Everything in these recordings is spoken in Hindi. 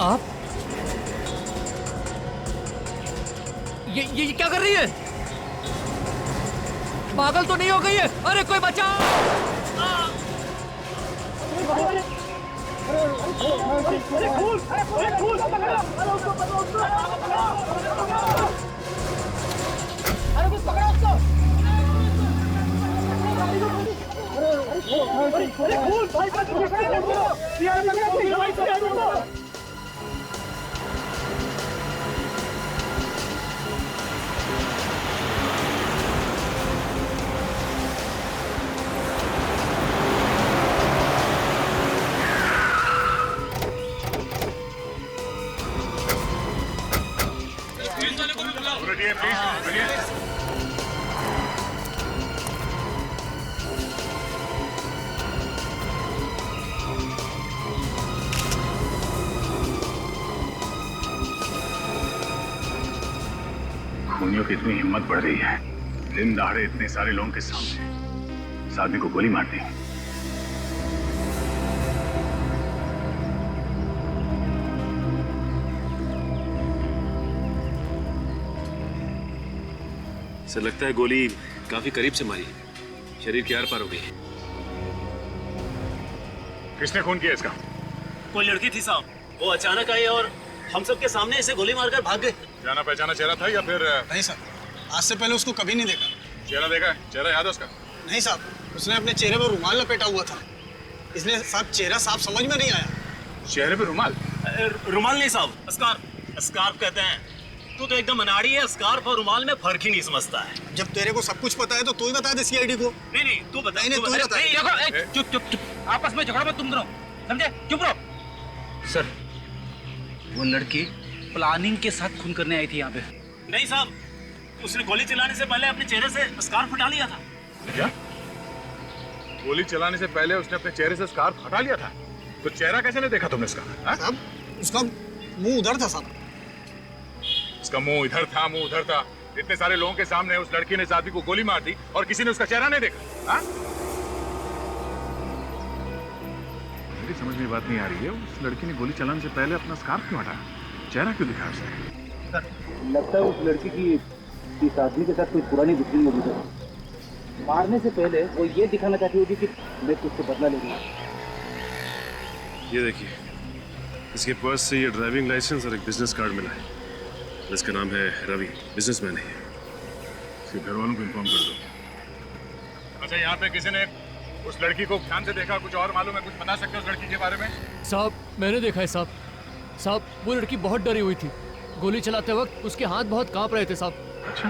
आप ये क्या कर रही है? पागल तो नहीं हो गई है? अरे कोई बचाओ! खूनियों की इतनी हिम्मत बढ़ रही है, दिन दहाड़े इतने सारे लोगों के सामने इस आदमी को गोली मार दी। सर लगता है गोली काफी करीब से मारी है, शरीर के आर पार हो गई है। किसने खून किया इसका? कोई लड़की थी साहब, वो अचानक आई और हम सबके सामने इसे गोली मारकर भाग गए। जाना पहचाना चेहरा था या फिर? नहीं सर, आज से पहले उसको कभी नहीं देखा। चेहरा देखा है? चेहरा याद है उसका? नहीं साहब, उसने अपने चेहरे पर रुमाल लपेटा हुआ था, इसलिए साहब चेहरा साफ समझ में नहीं आया। चेहरे पे रुमाल? रुमाल नहीं साहब, स्कार्फ कहते हैं। तू तो एकदम अनाड़ी है, स्कार्फ और रुमाल में फर्क ही नहीं समझता है। जब तेरे को सब कुछ पता है तो तू ही बता दे सीआईडी को। नहीं तू बता। नहीं, तू ही बता। चुप, आपस में झगड़ा मत तुम दोनों, समझे? चुप रहो। सर, वो लड़की प्लानिंग के साथ खून करने आई थी यहाँ पे। नहीं साहब, उसने गोली चलाने से पहले अपने चेहरे से स्कार्फ हटा लिया था। क्या? गोली चलाने से पहले उसने अपने चेहरे से स्कार्फ हटा लिया था? तो चेहरा कैसे नहीं देखा तुमने इसका? साहब, उसका मुंह उधर था साहब। उसका मुंह इधर था, मुंह उधर था। इतने सारे लोगों के सामने उस लड़की ने इस आदमी को गोली मार दी और किसी ने उसका चेहरा नहीं देखा? मेरी समझ में बात नहीं आ रही है, उस लड़की ने गोली चलाने से पहले अपना स्कार्फ क्यों हटाया? चेहरा क्यों दिखाया उसने? लगता है उस लड़की की इस आदमी के साथ कोई पुरानी दुश्मनी होगी है। मारने से पहले वो ये दिखाना चाहती होगी कि मैं तुझसे बदला ले रही हूँ। ये देखिए, इसके पर्स से ये ड्राइविंग लाइसेंस और एक बिजनेस कार्ड मिला है। इसका नाम है रवि, बिजनेसमैन है। इसके घर वालों को इन्फॉर्म कर दो। अच्छा, यहाँ पे किसी ने उस लड़की को ध्यान से देखा? कुछ और मालूम है? कुछ बता सकते हो उस लड़की के बारे में? साहब, मैंने देखा है साहब, वो लड़की बहुत डरी हुई थी। गोली चलाते वक्त उसके हाथ बहुत कांप रहे थे साहब। अच्छा,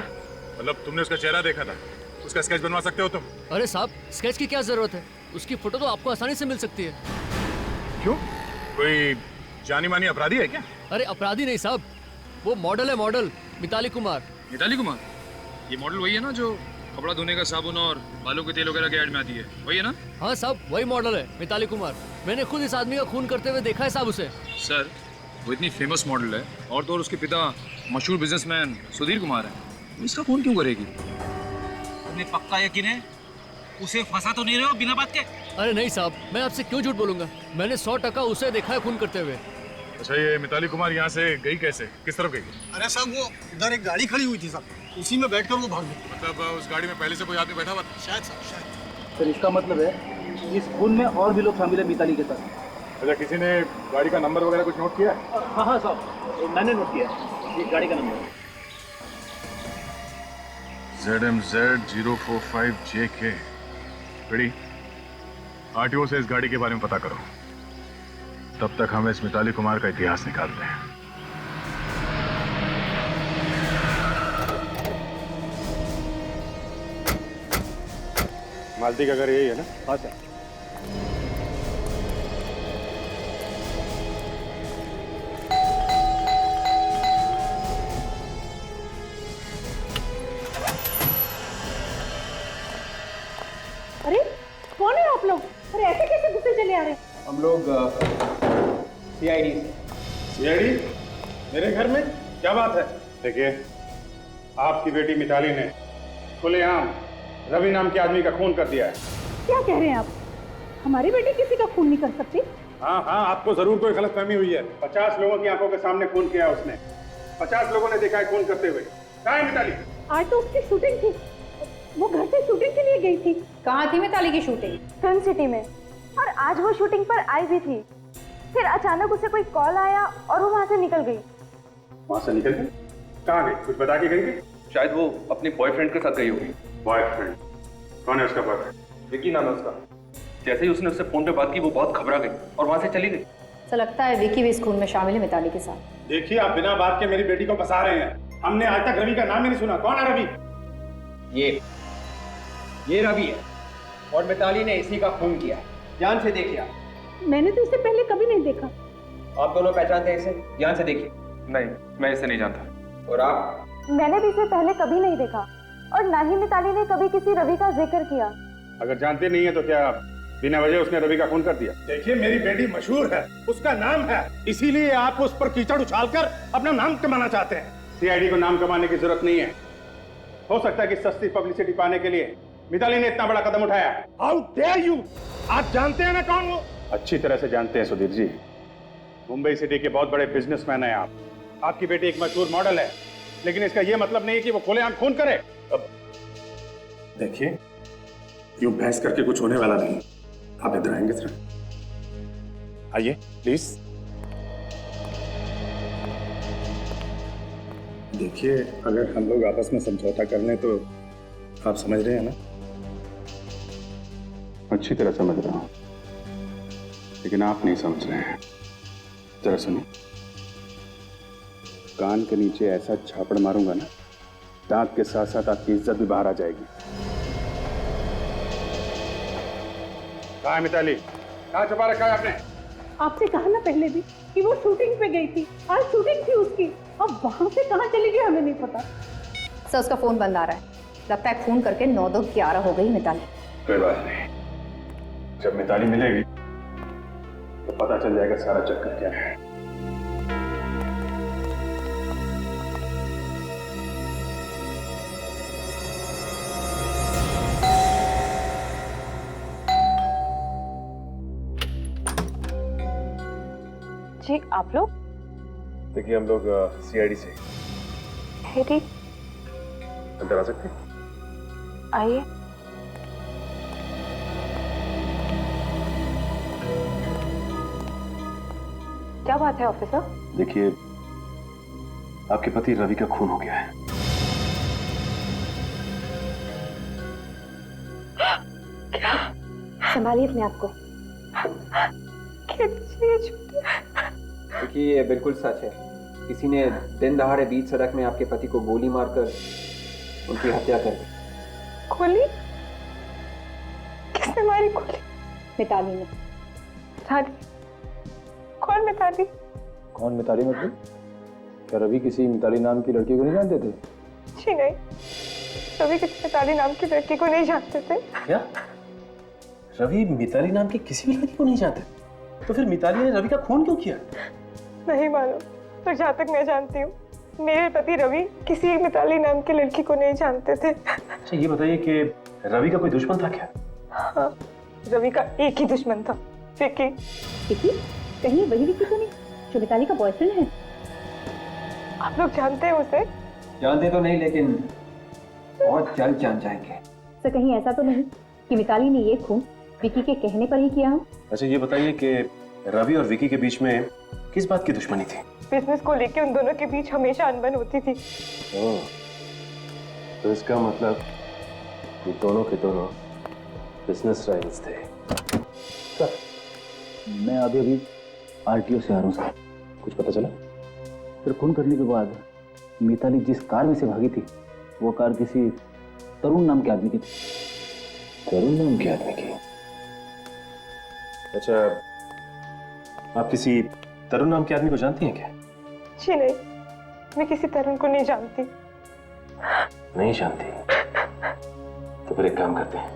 मतलब तुमने उसका चेहरा देखा था? उसका स्केच बनवा सकते हो तुम? अरे साहब, स्केच की क्या जरूरत है? उसकी फोटो तो आपको आसानी से मिल सकती है। क्यों? कोई जानी मानी अपराधी है क्या? अरे अपराधी नहीं साहब, वो मॉडल है, मॉडल मिताली कुमार। मिताली कुमार? ये मॉडल वही है ना जो कपड़ा धोने का साबुन और बालों के तेल वगैरह के ऐड में आती है, वही है ना? हाँ साहब, वही मॉडल है, मिताली कुमार। मैंने खुद इस आदमी का खून करते हुए देखा है साहब उसे। सर, वो इतनी फेमस मॉडल है और तो और उसके पिता मशहूर बिजनेसमैन सुधीर कुमार है, इसका खून क्यों करेगी? तुम्हें पक्का यकीन है उसे फंसा तो नहीं रहे हो बिना बात के? अरे नहीं साहब, मैं आपसे क्यों झूठ बोलूंगा? मैंने 100% उसे देखा है खून करते हुए। अच्छा, ये मिताली कुमार यहाँ से गई कैसे? किस तरफ गई? अरे साहब, वो उधर एक गाड़ी खड़ी हुई थी साहब, उसी में बैठकर वो भाग गई। मतलब उस गाड़ी में पहले से कोई आदमी बैठा हुआ था? शायद साहब, शायद। सर, इसका मतलब है इस खून में और भी लोग शामिल है मिताली के साथ। अच्छा, किसी ने गाड़ी का नंबर वगैरह कुछ नोट किया? हाँ साहब, मैंने नोट किया ये गाड़ी का number. ZMZ 045JK। Ready? RTO से इस गाड़ी के बारे में पता करो, तब तक हम इस मिताली कुमार का इतिहास निकालते हैं। मालती का घर यही है ना? हाँ सर। अरे कौन है आप लोग? अरे ऐसे कैसे घुसे चले आ रहे? हम लोग सीआईडी। सीआईडी? मेरे घर में क्या बात है? देखिए, आपकी बेटी मिताली ने खुलेआम रवि नाम के आदमी का खून कर दिया है। क्या कह रहे हैं आप? हमारी बेटी किसी का खून नहीं कर सकती। हाँ हाँ, आपको जरूर कोई गलतफहमी हुई है। 50 लोगों की आंखों के सामने खून किया उसने। 50 लोगों ने देखा है खून करते हुए। कहाँ है मिताली? आज तो उसकी शूटिंग थी, वो घर से शूटिंग के लिए गई थी। कहाँ थी मिताली की शूटिंग? फिल्म सिटी में, और आज वो शूटिंग पर आई भी थी। फिर अचानक उसे कोई कॉल आया और वो वहाँ से निकल गई। वहाँ से निकल गई? कहाँ गई? कुछ बता के गई थी? शायद वो अपने बॉयफ्रेंड के साथ गई होगी। बॉयफ्रेंड? कौन है उसका बॉयफ्रेंड? विकी नाम है उसका। जैसे ही उसने उससे फोन पे बात की, वो बहुत घबरा गई और वहां से चली गई। तो लगता है विकी भी इस खून में शामिल है मिताली के साथ। देखिए, आप बिना बात के मेरी बेटी को फंसा रहे हैं। हमने आज तक रवि का नाम ही नहीं सुना। कौन है रवि? ये रवि है और मिताली ने इसी का खून किया। ध्यान से देखिए आप। मैंने तो इसे पहले कभी नहीं देखा। आप दोनों पहचानते हैं इसे? ध्यान से देखिए। नहीं, मैं इसे नहीं जानता। और आप? मैंने भी इसे पहले कभी नहीं देखा, और ना ही मिताली ने कभी किसी रवि का जिक्र किया। अगर जानते नहीं है तो क्या बिना वजह उसने रवि का खून कर दिया? देखिए, मेरी बेटी मशहूर है, उसका नाम है, इसीलिए आप उस पर कीचड़ उछालकर अपना नाम कमाना चाहते हैं। सीआईडी को नाम कमाने की जरूरत नहीं है। हो सकता है कि सस्ती पब्लिसिटी पाने के लिए मिताली ने इतना बड़ा कदम उठाया। How dare you! आप जानते हैं ना कौन वो? अच्छी तरह से जानते हैं सुधीर जी। मुंबई सिटी के बहुत बड़े बिजनेसमैन हैं आप। आपकी बेटी एक मशहूर मॉडल है, लेकिन इसका यह मतलब नहीं है कि वो खुलेआम खून करे। अब देखिए, यूं बहस करके कुछ होने वाला नहीं। आप इधर आएंगे सर? आइए प्लीज। देखिए, अगर हम लोग आपस में समझौता कर लें तो आप समझ रहे हैं ना? अच्छी तरह समझ रहा हूं, लेकिन आप नहीं समझ रहे हैं। जरा सुनिए, कान के नीचे ऐसा झापड़ मारूंगा ना, दांत के साथ साथ आपकी इज्जत भी बाहर आ जाएगी। कहाँ है मिताली? कहाँ छुपा रखा है आपने? आपसे कहा ना पहले भी कि वो शूटिंग पे गई थी। आज शूटिंग थी उसकी, अब वहाँ से कहाँ चली गई हमें नहीं पता। सर उसका फोन बंद आ रहा है। लगता है फोन करके 9-2-11 हो गई मिताली। कोई बात नहीं, जब मिताली मिलेगी तो पता चल जाएगा सारा चक्कर क्या है। जी आप लोग? देखिए, हम लोग सीआईडी से। ठीक, अंदर आ सकते हैं? आइए। क्या बात है ऑफिसर? देखिए, आपके पति रवि का खून हो गया है। क्या? संभालिए अपने आप को। देखिए, ये बिल्कुल सच है। किसी ने दिन दहाड़े बीच सड़क में आपके पति को गोली मारकर उनकी हत्या कर दी। गोली? किसने मारी गोली? मिताली ने। मिताली? कौन मिताली? कौन मिताली मतलब? क्या रवि किसी मिताली नाम की लड़की को नहीं जानते थे? जी नहीं, रवि किसी मिताली नाम की लड़की को नहीं जानते थे। क्या? रवि मिताली नाम की किसी भी लड़की को नहीं जानते? तो फिर मिताली ने रवि का खून क्यों किया? नहीं मालूम, तो जहाँ तक मैं जानती हूँ मेरे पति रवि किसी मिताली नाम की लड़की को नहीं जानते थे। अच्छा, ये बताइए कि रवि का कोई दुश्मन था क्या? हाँ, रवि का एक ही दुश्मन था, विकी। विकी? कहीं वही विकी तो नहीं जो मिताली का बॉयफ्रेंड है? आप लोग जानते हैं उसे? जानते तो नहीं, लेकिन बहुत जल्द जान जाएंगे। सर कहीं ऐसा तो नहीं कि मिताली ने ये खून विकी के कहने पर ही किया हो? अच्छा, ये बताइए कि रवि और विकी के बीच में किस बात की दुश्मनी थी? बिजनेस को लेके उन दोनों के बीच हमेशा अनबन होती थी। तो इसका मतलब ये दोनों के दोनों बिजनेस राइवल्स थे। सर, मैं अभी आरटीओ से आ रहा हूँ सर। कुछ पता चला? फिर खून करने के बाद मिताली जिस कार में से भागी थी, वो कार किसी तरुण नाम के आदमी की थी। तरुण नाम के आदमी की? अच्छा, आप किसी तरुण नाम के आदमी को जानती हैं क्या? जी नहीं, मैं किसी तरुण को नहीं जानती। नहीं जानती? तो फिर एक काम करते हैं,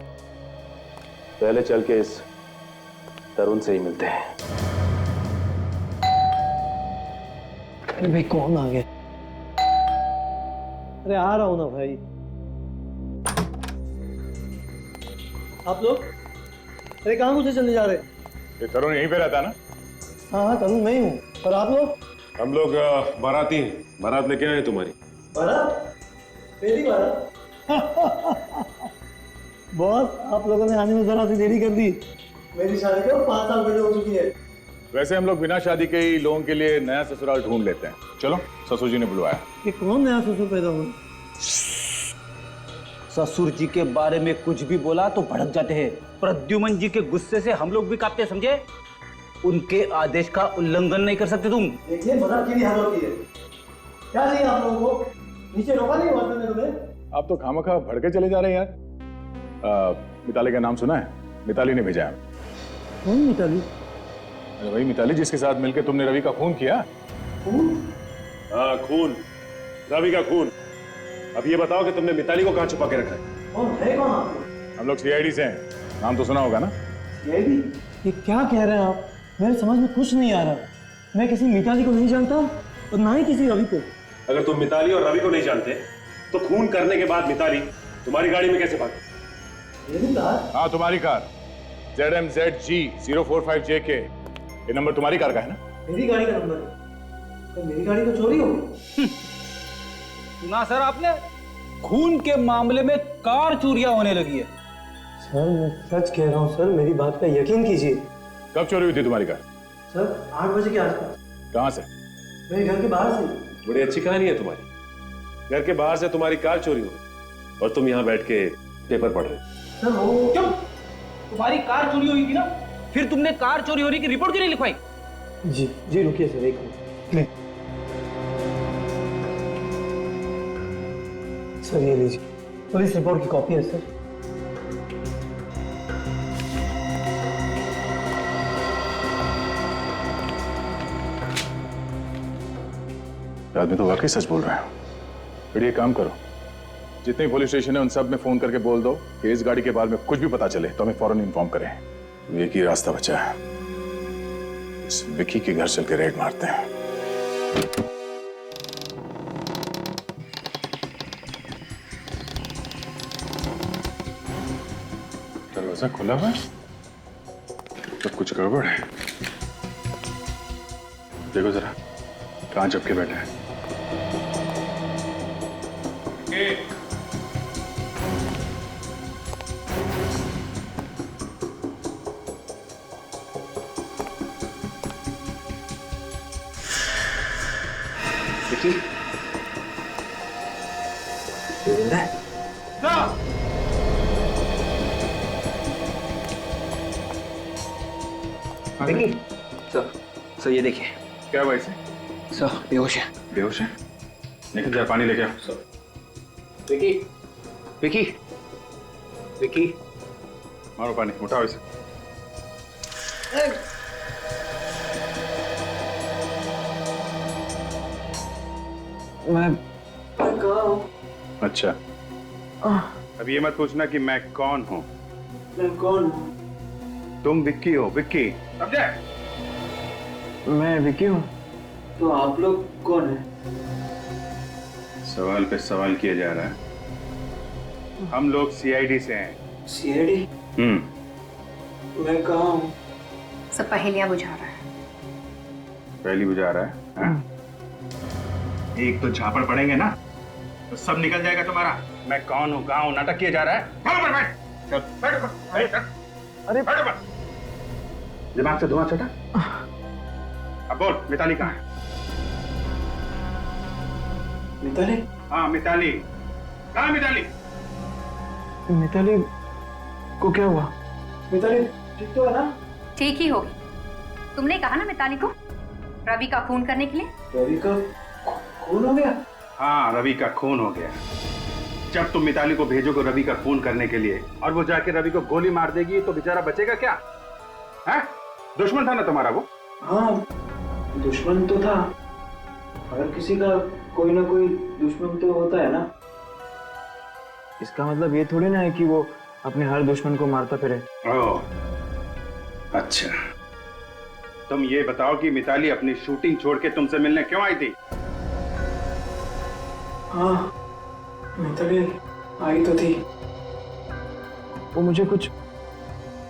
पहले चल के इस तरुण से ही मिलते हैं। अरे भाई कौन आ गया? अरे आ रहा हूं ना भाई। आप लोग? अरे कहाँ मुझे चलने जा रहे? ये तरुण यहीं पे रहता ना? हाँ हाँ तरुण मैं ही हूँ। और आप लोग? हम लोग बाराती हैं, बारात लेके आए हैं तुम्हारी। बारात? मेरी बारात? बॉस आप लोगों ने आने में जरा सी देरी कर दी। मेरी शादी को 5 साल पहले हो चुकी है। वैसे हम लोग बिना शादी के ही लोगों के लिए नया ससुराल ढूंढ लेते हैं। चलो, ससुर जी ने बुलवाया। ये कौन नया ससुर पैदा हुआ? ससुर जी के बारे में कुछ भी बोला तो भड़क जाते हैं। प्रद्युमन जी के गुस्से से हम लोग भी कांपते हैं, समझे? उनके आदेश का उल्लंघन नहीं कर सकते तुम। देखिए मजाक की भी हालत की है। क्या चाहिए आप लोगों को? नीचे रोका नहीं हुआ तुमने तुम्हें? आप तो खामखा भड़के चले जा रहे हैं यार। मिताली का नाम सुना है? मिताली ने भेजा है। कौन मिताली? अरे वही मिताली जिसके साथ मिलकर तुमने रवि का खून किया। खून? हाँ खून, रवि का खून। अब ये बताओ कि तुमने मिताली को कहाँ छुपा के रखा है? कौन है कौन आप लोग? हम लोग सीआईडी से हैं, नाम तो सुना होगा ना? सीआईडी? ये क्या कह रहे हैं आप? मेरे समझ में कुछ नहीं आ रहा। मैं किसी मिताली को नहीं जानता और ना ही किसी रवि को। अगर तुम मिताली और रवि को नहीं जानते तो खून करने के बाद मिताली तुम्हारी गाड़ी में कैसे भागी? मेरी कार? हाँ तुम्हारी कार, ZMZG 045JK। ये नंबर तुम्हारी कार का है ना? मेरी गाड़ी का नंबर है। तो मेरी गाड़ी तो चोरी हो गई। सुना सर आपने? खून के मामले में कार चोरियां होने लगी है। सर मैं सच कह रहा हूँ सर, मेरी बात का यकीन कीजिए। कब चोरी हुई थी तुम्हारी कार? सर 8 बजे के आसपास। कहाँ से? मेरे घर के बाहर से। बड़ी अच्छी कहानी है तुम्हारी। घर के बाहर से तुम्हारी कार चोरी हो गई और तुम यहाँ बैठ के पेपर पढ़ रहे हो। सर वो क्यों? तुम्हारी कार चोरी हुई थी ना, फिर तुमने कार चोरी होने की रिपोर्ट क्यों नहीं लिखवाई? जी जी रुकिए सर एक मिनट। सर ये लीजिए, पुलिस रिपोर्ट की कॉपी है सर। आदमी तो वाकई सच बोल रहा है। फिर ये काम करो, जितने पुलिस स्टेशन है उन सब में फोन करके बोल दो कि इस गाड़ी के बारे में कुछ भी पता चले तो हमें फौरन इन्फॉर्म करें। एक ही रास्ता बचा है, इस विकी के घर चल के रेड मारते हैं। दरवाजा खुला हुआ है, सब कुछ गड़बड़ है। देखो जरा कहां चपके बैठे हैं। देखिए सर ये देखिए। क्या हुआ इसे? सर बेहोश है। बेहोश है? निकल जा, पानी लेके आओ। विकी विकी विकी मारो पानी, उठाओ इसे। मैं कहाँ हूँ? अच्छा, अब ये मत पूछना कि मैं कौन हूँ। मैं कौन हूँ? तुम विक्की हो, विक्की, समझे? मैं विकी हूँ। तो आप लोग कौन हैं? सवाल पे सवाल किया जा रहा है। हम लोग सीआईडी से हैं। सीआईडी? मैं कहाँ हूँ? सब पहेलियां बुझा रहा है। पहली बुझा रहा है, हाँ? एक तो झापड़ पड़ेंगे ना तो सब निकल जाएगा तुम्हारा। मैं कौन हूँ, कहाँ हूँ, नाटक किया जा रहा है। चल बैठ, चल बैठ ऊपर। अरे बैठ ऊपर। दिमाग से धुआं छटा। अब बोल, मिताली कहाँ है? मिताली? हाँ मिताली, कहाँ मिताली? मिताली को क्या हुआ? मिताली ठीक तो है ना? ठीक ही होगी। तुमने कहा ना मिताली को रवि का खून करने के लिए। रवि का खून हो गया? हाँ रवि का खून हो गया। जब तुम मिताली को भेजोगे रवि का खून करने के लिए और वो जाके रवि को गोली मार देगी तो बेचारा बचेगा क्या? है? दुश्मन था ना तुम्हारा वो? हाँ दुश्मन तो था। हर किसी का कोई ना कोई दुश्मन तो होता है ना। इसका मतलब ये थोड़ी ना है कि वो अपने हर दुश्मन को मारता फिरे। ओह अच्छा, तुम ये बताओ कि मिताली अपनी शूटिंग छोड़ के तुमसे मिलने क्यों आई थी? हाँ मिताली आई तो थी। वो मुझे कुछ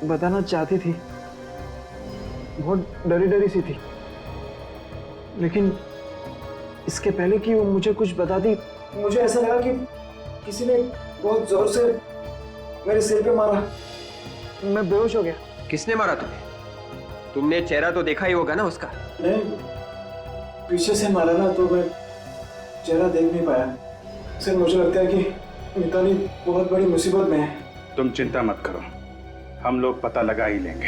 बताना चाहती थी बहुत डरी डरी सी थी, लेकिन इसके पहले कि वो मुझे कुछ बताती, मुझे ऐसा लगा कि किसी ने बहुत जोर से मेरे सिर पे मारा। मैं बेहोश हो गया। किसने मारा तुम्हें? तुमने चेहरा तो देखा ही होगा ना उसका? नहीं, पीछे से मारा ना, तो मैं चेहरा देख नहीं पाया। सर मुझे लगता है कि मिताली बहुत बड़ी मुसीबत में है। तुम चिंता मत करो, हम लोग पता लगा ही लेंगे।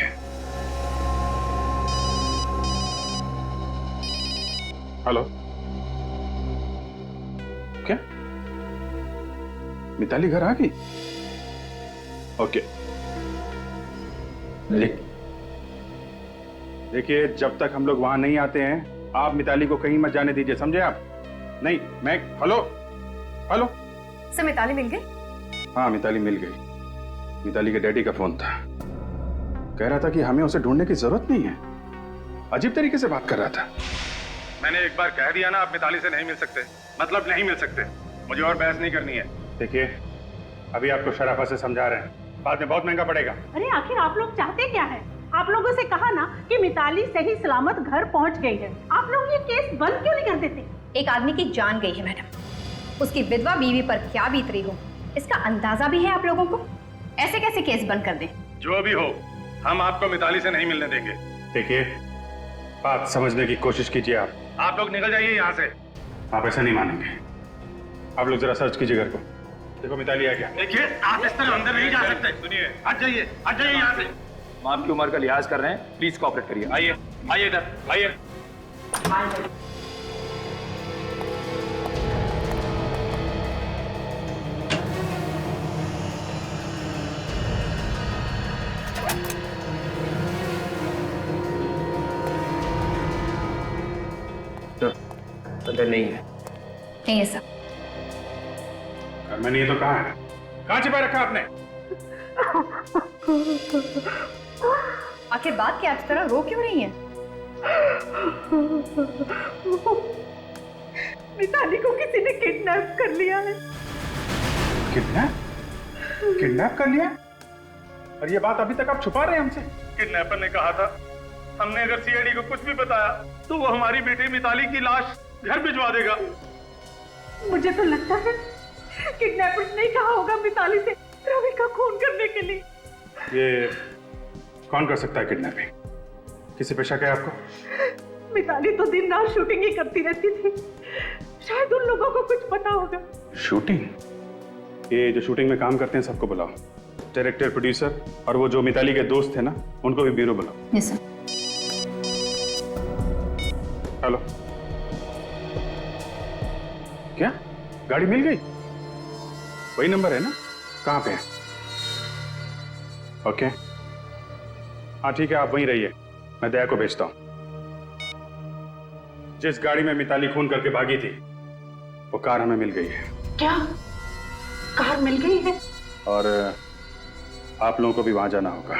हेलो, क्या मिताली घर आ गई? ओके, देखिए जब तक हम लोग वहां नहीं आते हैं आप मिताली को कहीं मत जाने दीजिए, समझे आप? नहीं मैं हेलो हेलो सर, मिताली मिल गई? हाँ मिताली मिल गई। मिताली के डैडी का फोन था, कह रहा था कि हमें उसे ढूंढने की जरूरत नहीं है। अजीब तरीके से बात कर रहा था। मैंने एक बार कह दिया ना आप मिताली से नहीं मिल सकते, मतलब नहीं मिल सकते। मुझे और बहस नहीं करनी है। देखिए अभी आपको शराफत से समझा रहे हैं, बाद में बहुत महंगा पड़ेगा। अरे आखिर आप लोग चाहते क्या है? आप लोगों से कहा ना कि मिताली सही सलामत घर पहुंच गई है। आप लोग ये केस बंद क्यों नहीं कर देते? एक आदमी की जान गई है मैडम, उसकी विधवा बीवी पर क्या बीत रही हो इसका अंदाजा भी है आप लोगों को? ऐसे कैसे केस बंद कर दें? जो भी हो हम आपको मिताली से नहीं मिलने देंगे। देखिए बात समझने की कोशिश कीजिए। आप लोग निकल जाइए यहाँ से। आप ऐसा नहीं मानेंगे। आप लोग जरा सर्च कीजिए घर को, देखो मिताली है क्या। देखिए आप इस तरह अंदर नहीं जा सकते। सुनिए, हट जाइए यहाँ से। हम आपकी उम्र का लिहाज कर रहे हैं, प्लीज कोऑपरेट करिए। आइए आइए इधर आइए। अंदर नहीं है। नहीं है सर। घर में नहीं है तो कहाँ है? कहाँ छिपा रखा आपने? आखिर बात क्या इस तरह रो क्यों रही है? मिताली को किसी ने किडनैप कर लिया है। किडनैप कर लिया? और ये बात अभी तक आप छुपा रहे हैं हमसे? किडनैपर ने कहा था हमने अगर सीआईडी को कुछ भी बताया तो वो हमारी बेटी मिताली की लाश घर भिजवा देगा। मुझे तो लगता है किडनैपर्स ने कहा होगा मिताली से रवि का खून करने के लिए। ये कौन कर सकता है किडनैपिंग? किसी पे शक है आपको? मिताली तो दिन रात शूटिंग ही करती रहती थी, शायद उन लोगों को कुछ पता होगा। शूटिंग? ये जो शूटिंग में काम करते हैं सबको बुलाओ, डायरेक्टर, प्रोड्यूसर और वो जो मिताली के दोस्त थे ना उनको भी ब्यूरो बुलाओ। Yes sir. हेलो, क्या गाड़ी मिल गई? वही नंबर है ना? कहाँ पे है? ओके हाँ ठीक है, आप वहीं रहिए, मैं दया को भेजता हूं। जिस गाड़ी में मिताली खून करके भागी थी वो कार हमें मिल गई है। क्या कार मिल गई है? और आप लोगों को भी वहां जाना होगा,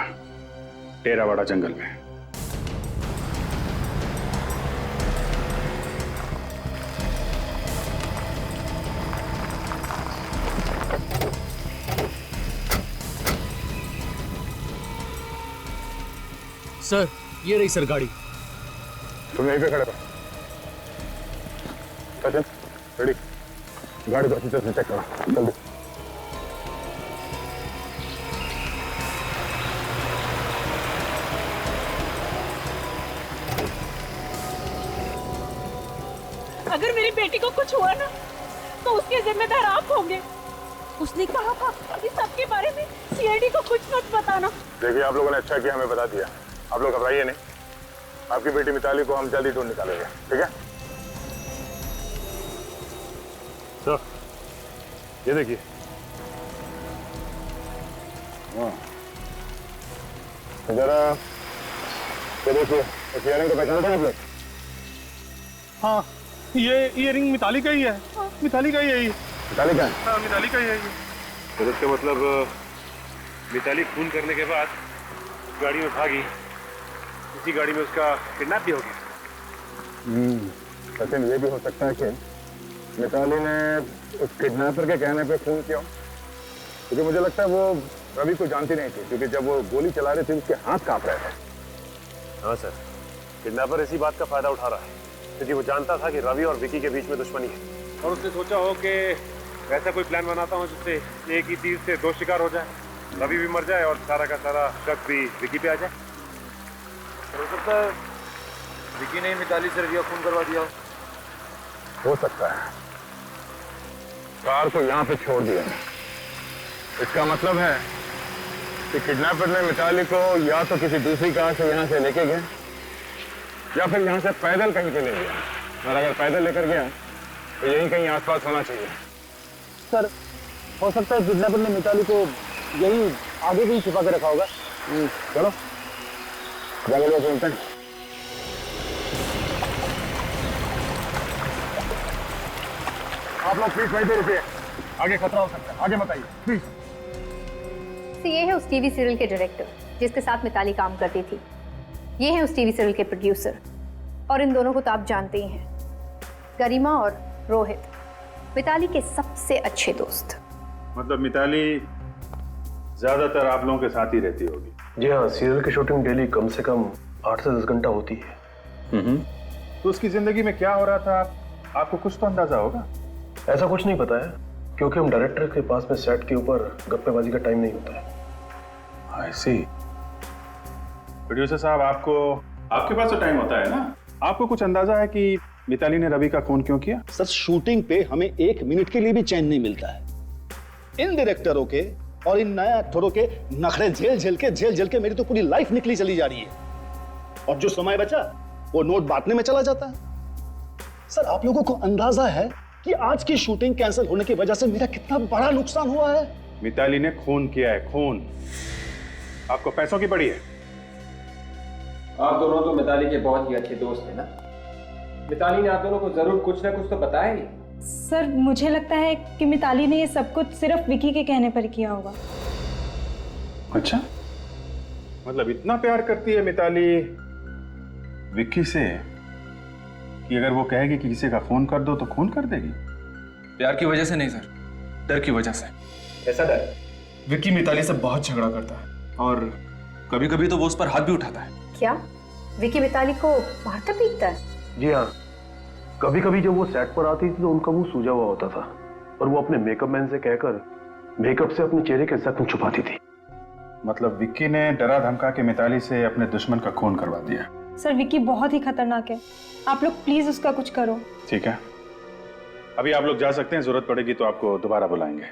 टेरावाड़ा जंगल में। सर ये रही सर गाड़ी। तुम यहीं पे खड़े रहो। सचिन रेडी, गाड़ी को अच्छी तरह से चेक करो जल्दी। अगर मेरी बेटी को कुछ हुआ ना तो उसके जिम्मेदार आप होंगे। उसने कहा था कि सबके बारे में सीआईडी को कुछ मत बताना। देखिए आप लोगों ने अच्छा किया हमें बता दिया। आप लोग घबराइए नहीं, आपकी बेटी मिताली को हम जल्दी ढूंढ निकालेंगे, ठीक है? तो ये देखिए, जरा ये देखिए, इस इयररिंग को पहचानते हैं आप लोग? हाँ ये इयररिंग मिताली का ही है। मिताली का ही है ये। मिताली का है? हाँ मिताली का ही है ये। तो इसका मतलब मिताली खून करने के बाद गाड़ी में भागी, इसी गाड़ी में उसका किडनैप भी हो गया। सचिन ये भी हो सकता है कि मिताली ने उस किडनैपर के कहने पे खून किया, क्योंकि मुझे लगता है वो रवि को जानती नहीं थी, क्योंकि जब वो गोली चला रही थी उसके हाथ कांप रहे थे। हाँ सर, किडनैपर इसी बात का फायदा उठा रहा है क्योंकि वो जानता था कि रवि और विकी के बीच में दुश्मनी है और उसने सोचा हो कि वैसा कोई प्लान बनाता हूँ जिससे एक ही तीर से दो शिकार हो जाए, रवि भी मर जाए और सारा का सारा शक भी विकी पे आ जाए। हो सकता है विकी ने मिताली से रवि का खून करवा दिया हो सकता है। कार को यहाँ पे छोड़ दिया, इसका मतलब है कि किडनैपर ने मिताली को या तो किसी दूसरी कार से यहाँ से लेके गए या फिर यहाँ से पैदल कहीं पे ले गया, और अगर पैदल लेकर गया तो यही कहीं आसपास होना चाहिए। सर हो सकता है किडनैपर ने मिताली को यही आगे भी छिपा के रखा होगा। चलो जंगल में चलते हैं। आप लोग प्लीज वहीं पे रुकिए, आगे खतरा हो सकता है, आगे बताइए प्लीज। तो ये है उस टीवी सीरियल के डायरेक्टर जिसके साथ मिताली काम करती थी, ये है उस टीवी सीरियल के प्रोड्यूसर, और इन दोनों को तो आप जानते ही हैं, गरिमा और रोहित, मिताली के सबसे अच्छे दोस्त। मतलब मिताली ज्यादातर आप लोगों के साथ ही रहती होगी? जी हाँ, सीरियल की शूटिंग डेली कम से कम 8 से 10 घंटा होती है। तो उसकी जिंदगी में क्या हो रहा था आपको कुछ तो अंदाजा होगा? ऐसा कुछ नहीं पता है क्योंकि हम डायरेक्टर के पास में सेट के ऊपर गप्पेबाजी का टाइम नहीं होता है। I see। प्रोड्यूसर साहब, आपके पास तो टाइम होता है ना, आपको कुछ अंदाजा है कि मिताली ने रवि का खून क्यों किया? सर शूटिंग पे हमें 1 मिनट के लिए भी चैन नहीं मिलता है। इन डायरेक्टरों के और इन नए एक्टरों के नखरे झेल झेल के मेरी तो पूरी लाइफ निकली चली जा रही है, और जो समय बचा वो नोट बांटने में चला जाता है। सर आप लोगों को अंदाजा है कि आज की शूटिंग कैंसिल होने की वजह से मेरा कितना बड़ा नुकसान हुआ है? मिताली ने खून किया है, खून। आपको पैसों की पड़ी है? आप दोनों तो मिताली के बहुत ही अच्छे दोस्त हैं ना, मिताली ने आप दोनों को जरूर कुछ ना कुछ तो बताया ही। सर मुझे लगता है कि मिताली ने ये सब कुछ सिर्फ विकी के कहने पर किया होगा। अच्छा, मतलब इतना प्यार करती है मिताली विक्की से कि अगर वो कहेगी कि किसी का खून कर दो तो खून कर देगी? प्यार की वजह से नहीं सर, डर की वजह से। ऐसा डर? विक्की मिताली से बहुत झगड़ा करता है और कभी कभी तो वो उस पर हाथ भी उठाता है। क्या विकी मिताली को मारता पीटता है? जी हाँ, कभी कभी जब वो सेट पर आती थी तो उनका मुंह सूजा हुआ होता था और वो अपने मेकअप मैन से कहकर मेकअप से अपने चेहरे के जख्म छुपाती थी। मतलब विक्की ने डरा धमका के मिताली से अपने दुश्मन का खून करवा दिया। सर विकी बहुत ही खतरनाक है, आप लोग प्लीज उसका कुछ करो। ठीक है, अभी आप लोग जा सकते हैं, जरूरत पड़ेगी तो आपको दोबारा बुलाएंगे,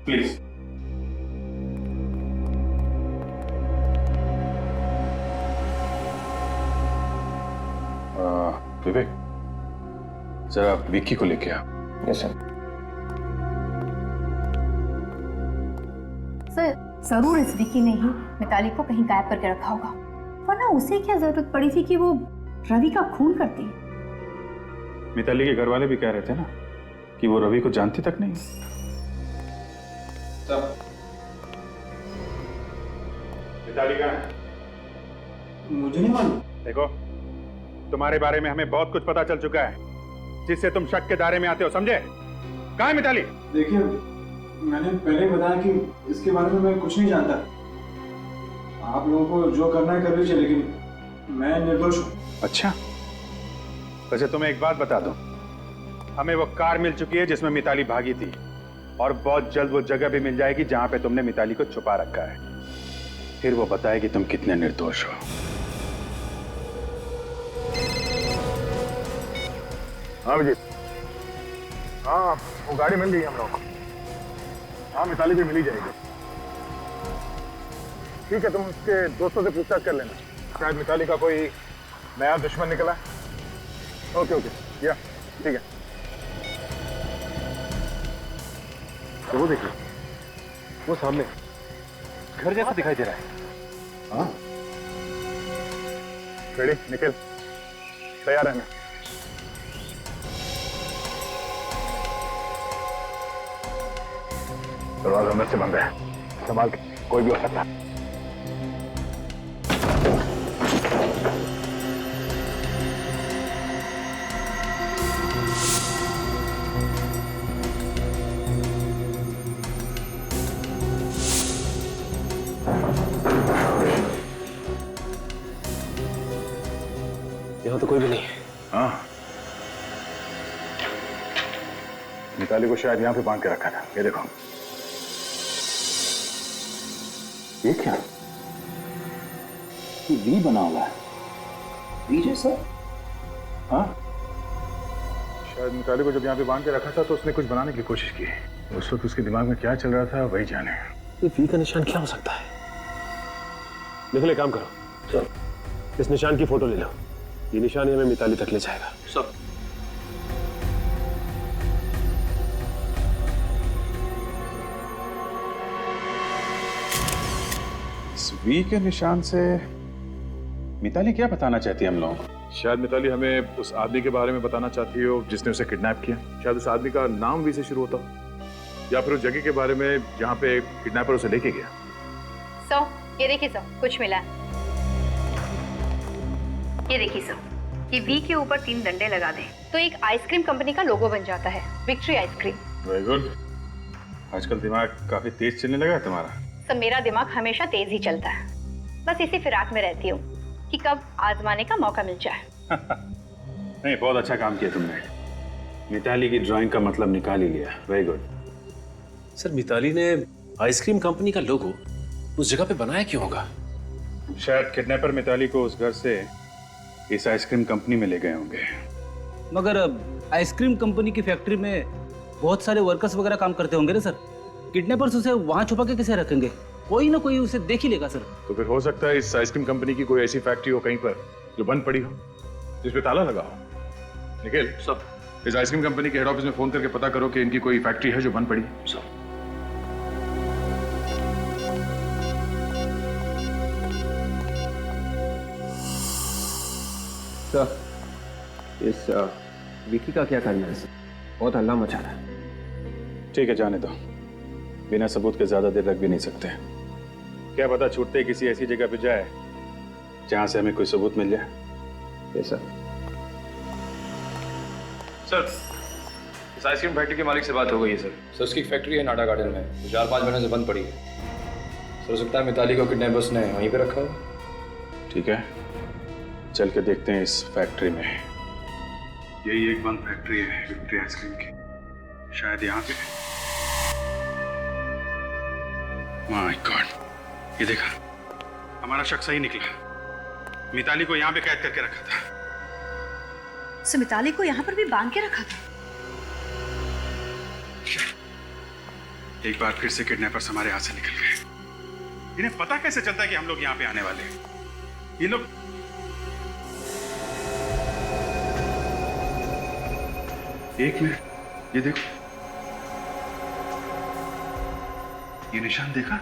प्लीज। विवेक, जरा विक्की को लेके आ। Yes sir. सर जरूर इस विकी ने ही मिताली को कहीं गायब करके रखा होगा, वरना उसे क्या जरूरत पड़ी थी कि वो रवि का खून करती। मिताली के घर वाले भी कह रहे थे ना कि वो रवि को जानती तक नहीं। मिताली कहाँ है? मुझे नहीं मालूम। देखो, तुम्हारे बारे में हमें बहुत कुछ पता चल चुका है जिससे तुम शक के दायरे में आते हो, समझे? कहाँ है मिताली? देखिए, मैंने पहले ही बताया कि इसके बारे में मैं कुछ नहीं जानता। आप लोगों को जो करना है कर लीजिए, लेकिन मैं निर्दोष हूँ। अच्छा, वैसे तुम्हें एक बात बता दूं, हमें वो कार मिल चुकी है जिसमें मिताली भागी थी, और बहुत जल्द वो जगह भी मिल जाएगी जहां पे तुमने मिताली को छुपा रखा है। फिर वो बताएगी तुम कितने निर्दोष हो। हाँ विजय, हाँ वो गाड़ी मिल गई हम लोग को। हाँ मिताली भी मिल ही जाएगी। ठीक है, तुम उसके दोस्तों से पूछताछ कर लेना, शायद मिताली का कोई नया दुश्मन निकला। ओके ओके, या ठीक है। तो वो देखिए, वो सामने घर जैसा दिखाई दे रहा है। हाँ, रेडी, निकल, तैयार रहना। दरवाजा अंदर से बंद है, संभाल के, कोई भी हो सकता है। यहाँ तो कोई भी नहीं है। हाँ, मिताली को शायद यहाँ पे बांध के रखा था। ये देखो, ये क्या? ये वी बना हुआ है, वी जैसा। हाँ, शायद मिताली को जब यहाँ पे बांध के रखा था तो उसने कुछ बनाने की कोशिश की। उस वक्त उसके दिमाग में क्या चल रहा था वही जाने। ये वी का निशान क्या हो सकता है? निखिल, एक काम करो, चल इस निशान की फोटो ले लो। ये निशान हमें मिताली तक ले जाएगा। सब। इस वी के निशान से मिताली क्या बताना चाहती है हम लोगों को? शायद मिताली हमें उस आदमी के बारे में बताना चाहती हो जिसने उसे किडनैप किया। शायद उस आदमी का नाम वी से शुरू होता हो, या फिर उस जगह के बारे में जहाँ पे किडनैपर उसे लेके गया। ये देखिए सर, कुछ मिला। ये देखिए सर, ये वी के ऊपर 3 डंडे लगा दें तो एक आइसक्रीम कंपनी का लोगो बन जाता है, विक्ट्री आइसक्रीम। Very good. आजकल दिमाग काफी तेज चलने लगा है तुम्हारा। सब मेरा दिमाग हमेशा तेज ही चलता है, बस इसी फिराक में रहती हूँ कि कब आजमाने का मौका मिल जाए। नहीं, बहुत अच्छा काम किया तुमने। मिताली की ड्राइंग का मतलब निकाल ही लिया। Very good. सर, मिताली ने आइसक्रीम कंपनी का लोगो उस जगह पे बनाया क्यों होगा? शायद किडनैपर मिताली को उस घर से इस आइसक्रीम कंपनी में ले गए होंगे। मगर आइसक्रीम कंपनी की फैक्ट्री में बहुत सारे वर्कर्स वगैरह काम करते होंगे ना सर। किडनैपर्स उसे वहां छुपा के कैसे रखेंगे? कोई ना कोई उसे देख ही लेगा सर। तो फिर हो सकता है इस आइसक्रीम कंपनी की कोई ऐसी फैक्ट्री हो कहीं पर जो बंद पड़ी हो, जिसपे ताला लगा हो। निखिल, सब इस आइसक्रीम कंपनी के हेड ऑफिस में फोन करके पता करो कि इनकी कोई फैक्ट्री है जो बंद पड़ी है। सब। सर, इस विकी का क्या करना है सर? बहुत हल्ला मचा रहा है। ठीक है, जाने दो। बिना सबूत के ज्यादा देर रख भी नहीं सकते। क्या पता छूटते ही किसी ऐसी जगह पे जाए जहां से हमें कोई सबूत मिल जाए। Yes sir. सर, इस आइसक्रीम फैक्ट्री के मालिक से बात हो गई है सर। सर, उसकी फैक्ट्री है नाडा गार्डन में, तो 4-5 महीने से बंद पड़ी है। सर, हो सकता है मिताली को किडनैपर्स ने वहीं पे रखा हो। ठीक है, चल के देखते हैं इस फैक्ट्री में। यही एक बंद फैक्ट्री है विक्ट्री आइसक्रीम की। शायद यहाँ पे। माय गॉड, ये देखा, हमारा शक सही निकला। मिताली को यहाँ पे कैद करके रखा था। सो मिताली को यहाँ पर भी बांध के रखा था। एक बार फिर से किडनैपर्स हमारे हाथ से निकल गए। इन्हें पता कैसे चलता है कि हम लोग यहाँ पे आने वाले हैं? ये लोग एक मिनट, ये देखो, ये निशान देखा?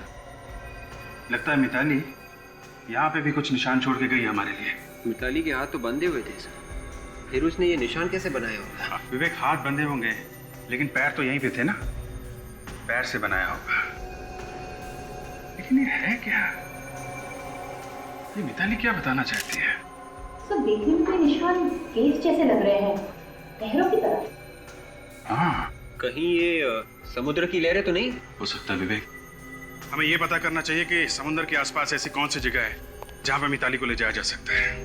लगता है मिताली यहाँ पे भी कुछ निशान छोड़ के गई हमारे लिए। मिताली के हाथ तो बंधे हुए थे सर, फिर उसने ये निशान कैसे बनाया होगा? विवेक, हाथ बंधे होंगे लेकिन पैर तो यहीं पे थे ना, पैर से बनाया होगा। लेकिन ये है क्या? ये मिताली क्या बताना चाहती है? सब देखने में कोई निशान केस जैसे लग रहे हैं, लहरों की तरह। हाँ, कहीं ये समुद्र की लहरें तो नहीं हो सकता विवेक। हमें ये पता करना चाहिए कि समुद्र के आसपास ऐसी कौन सी जगह है जहां पर मिताली को ले जाया जा सकता है।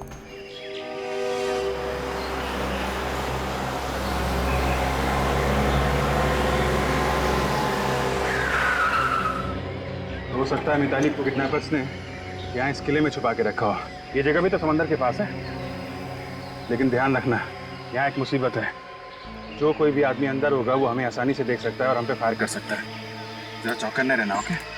हो सकता है मिताली को किडनैपर्स ने यहाँ इस किले में छुपा के रखा हो। ये जगह भी तो समंदर के पास है, लेकिन ध्यान रखना, यहाँ एक मुसीबत है। जो कोई भी आदमी अंदर होगा वो हमें आसानी से देख सकता है और हम पे फायर कर सकता है। जरा चौकन्ने रहना, ओके?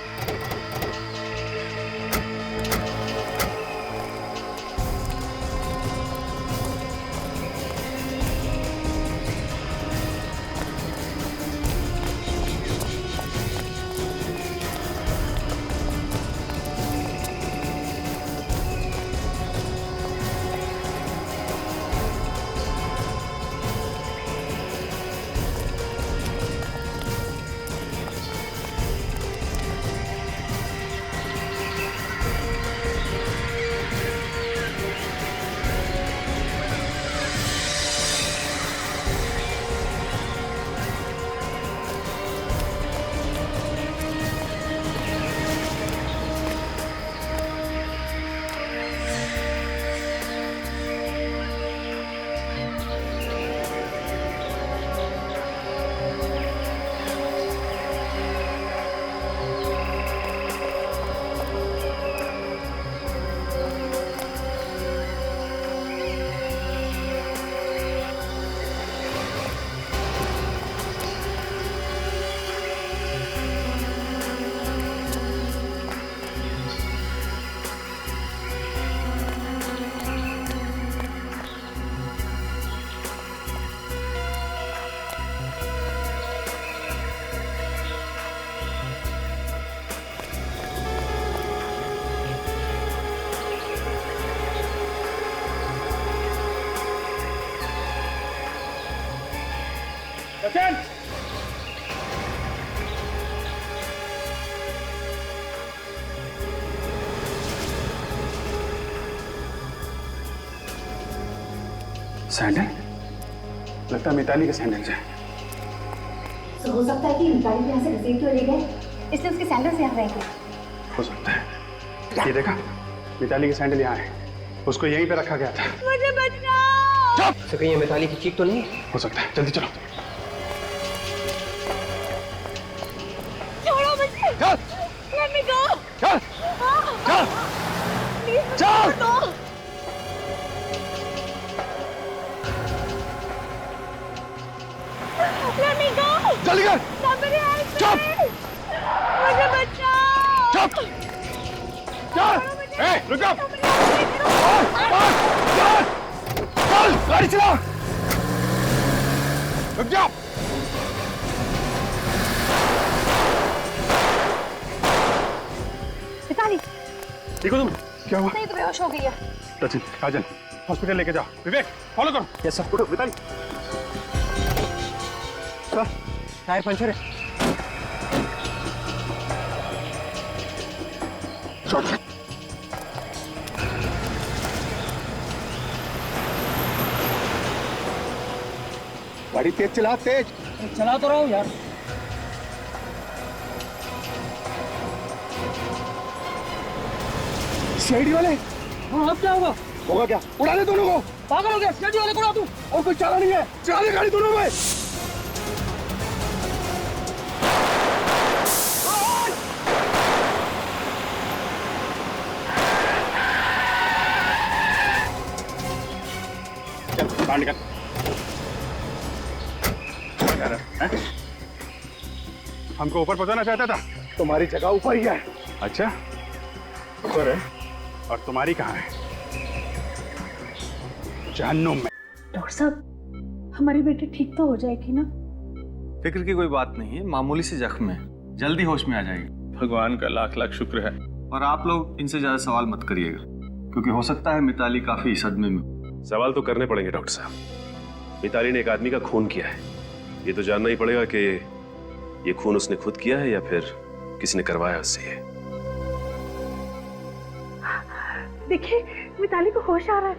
सचिन! सैंडल? लगता है मिताली के सैंडल से। तो हो सकता है कि मिताली यहाँ से घसीट के ले गए, इसलिए उसके सैंडल से यहाँ रह गए। हो सकता है। ये देखा, मिताली के सैंडल यहाँ है। उसको यहीं पे रखा गया था। मुझे बचाओ। तो कहीं ये मिताली की चीख तो नहीं है? हो सकता है। जल्दी चलो। छोड़ो मुझे। चल। Let me go. चल। चल। Please, चल। छोड़ दो। Let me go. जल्दी कर। Somebody help me. चुप। मुझे बचाओ। चुप। चल। ए, रुक जाओ। चल। चल, गाड़ी चला। रुक जाओ। मिताली, ठीक हो तुम? क्या हुआ? नहीं तो बेहोश हो गई है। सचिन, काजल, हॉस्पिटल लेके जाओ। विवेक, फॉलो करो। Yes sir. उठो, मिताली। सर, टायर पंचर है। गाड़ी तेज चला, तेज। चला तो रहा हूँ यार। सीआईडी वाले? हाँ, अब क्या होगा? होगा क्या? उड़ा दे दोनों को। पागल हो गया? सीआईडी वाले को उड़ा दूं? और कोई चाला नहीं है। चला दे गाड़ी दोनों में। चल, बाहर निकल। हमको ऊपर पहुंचाना चाहता था? तुम्हारी जगह ऊपर ही है। अच्छा, ऊपर है। और तुम्हारी कहाँ है? जहन्नुम में। डॉक्टर साहब, हमारी बेटी ठीक तो हो जाएगी ना? फिक्र की कोई बात नहीं है, मामूली सी जख्म है, जल्दी होश में आ जाएगी। भगवान का लाख लाख शुक्र है। और आप लोग इनसे ज्यादा सवाल मत करिएगा, क्योंकि हो सकता है मिताली काफी सदमे में। सवाल तो करने पड़ेंगे डॉक्टर साहब। मिताली ने एक आदमी का खून किया है, ये तो जानना ही पड़ेगा कि ये खून उसने खुद किया है या फिर किसी ने करवाया उससे। ये देखिए, मिताली को होश आ रहा है।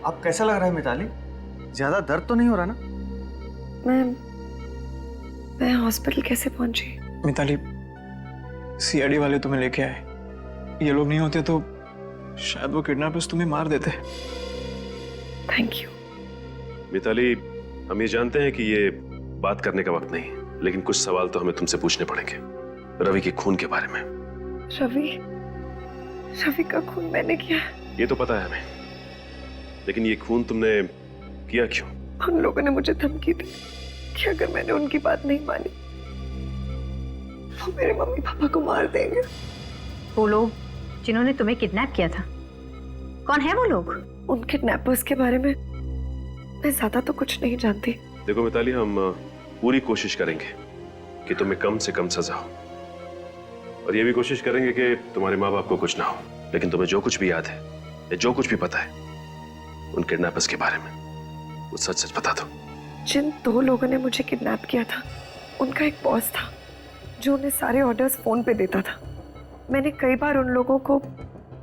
आप कैसा लग रहा है मिताली? ज्यादा दर्द तो नहीं हो रहा ना? मैं हॉस्पिटल कैसे पहुंची? मिताली, सीआईडी वाले तुम्हें लेके आए। ये लोग नहीं होते तो शायद वो किडनैपर्स तुम्हें मार देते। Thank you. मिताली, हम ये जानते हैं कि ये बात करने का वक्त नहीं, लेकिन कुछ सवाल तो हमें तुमसे पूछने पड़ेंगे रवि के खून के बारे में। रवि का खून मैंने किया है। ये तो पता है हमें, लेकिन ये खून तुमने किया क्यों? उन लोगों ने मुझे धमकी दी कि अगर मैंने उनकी बात नहीं मानी तो मेरे मम्मी पापा को मार देंगे। वो लोग जिन्होंने तुम्हें किडनैप किया था, कौन है वो लोग? उन किडनैपर्स के बारे में मैं ज्यादा तो कुछ नहीं जानती। देखो मिताली, हम पूरी कोशिश करेंगे कि तुम्हें कम से कम सजा हो, और ये भी कोशिश करेंगे कि तुम्हारे माँ बाप को कुछ ना हो। लेकिन तुम्हें जो कुछ भी याद है या जो कुछ भी पता है उन किडनैपर्स के बारे में, वो सच सच बता दो। जिन 2 लोगों ने मुझे किडनैप किया था, उनका एक बॉस था जो उन्हें सारे ऑर्डर्स फोन पे देता था। मैंने कई बार उन लोगों को